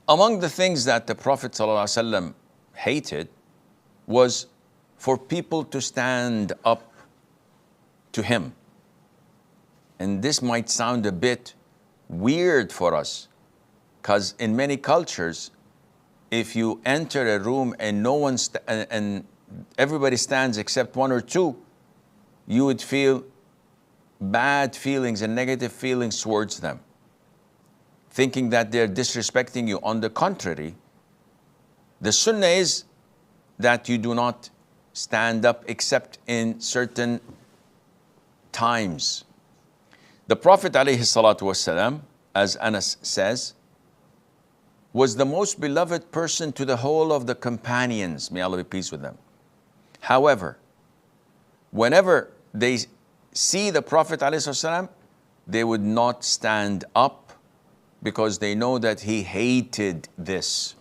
Among the things that the Prophet ﷺ hated was for people to stand up to him. And this might sound a bit weird for us, because in many cultures, if you enter a room and no one and everybody stands except one or two, you would feel bad feelings and negative feelings towards them, thinking that they're disrespecting you. On the contrary, the sunnah is that you do not stand up except in certain times. The Prophet ﷺ, as Anas says, was the most beloved person to the whole of the companions, may Allah be pleased with them. However, whenever they see the Prophet ﷺ, they would not stand up because they know that he hated this.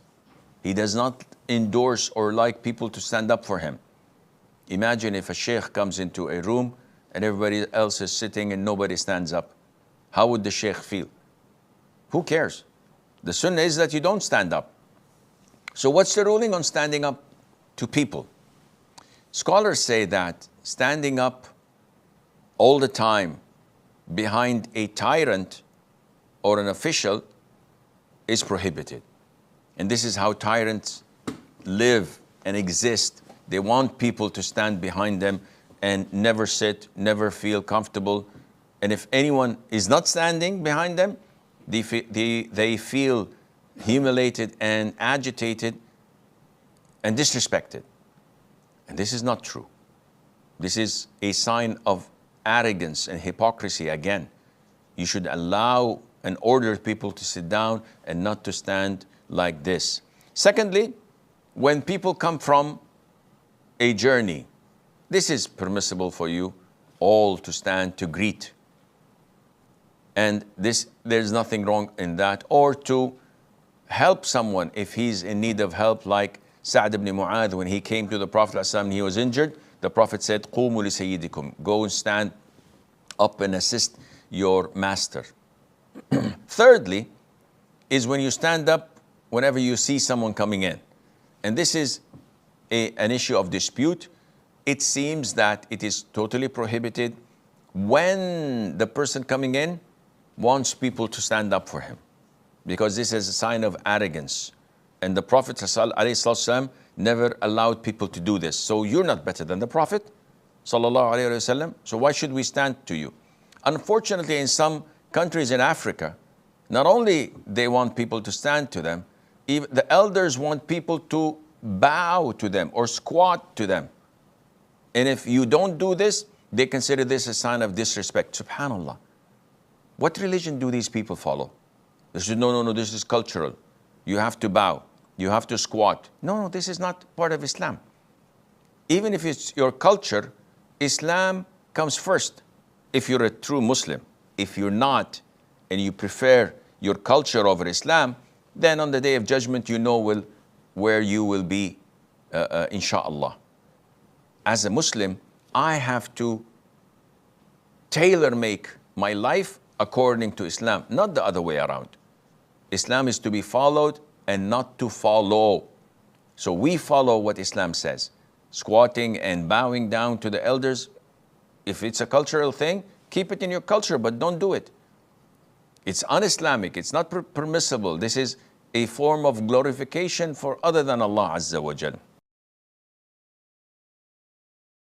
He does not endorse or like people to stand up for him. Imagine if a sheikh comes into a room and everybody else is sitting and nobody stands up. How would the sheikh feel? Who cares? The sunnah is that you don't stand up. So what's the ruling on standing up to people? Scholars say that standing up all the time behind a tyrant or an official is prohibited. And this is how tyrants live and exist. They want people to stand behind them and never sit, never feel comfortable. And if anyone is not standing behind them, they feel humiliated and agitated and disrespected. And this is not true. This is a sign of arrogance and hypocrisy again. You should allow and order people to sit down and not to stand like this. Secondly, when people come from a journey, this is permissible for you all to stand to greet. And there's nothing wrong in that. Or to help someone if he's in need of help, like Sa'd ibn Mu'adh, when he came to the Prophet ﷺ, he was injured. The Prophet said, "Qumu li sayyidikum," go and stand up and assist your master. Thirdly, is when you stand up whenever you see someone coming in. And this is an issue of dispute. It seems that it is totally prohibited when the person coming in wants people to stand up for him, because this is a sign of arrogance. And the Prophet ﷺ never allowed people to do this. So you're not better than the Prophet ﷺ, so why should we stand to you? Unfortunately, in some countries in Africa, not only they want people to stand to them, even the elders want people to bow to them or squat to them. And if you don't do this, they consider this a sign of disrespect. Subhanallah. What religion do these people follow? They say, no, this is cultural. You have to bow. You have to squat. No, this is not part of Islam. Even if it's your culture, Islam comes first if you're a true Muslim. If you're not, and you prefer your culture over Islam, then on the Day of Judgment, you know where you will be, inshallah. As a Muslim, I have to tailor-make my life according to Islam, not the other way around. Islam is to be followed and not to follow. So we follow what Islam says. Squatting and bowing down to the elders, if it's a cultural thing, keep it in your culture, but don't do it. It's un-Islamic, it's not permissible. This is a form of glorification for other than Allah Azza wa Jal.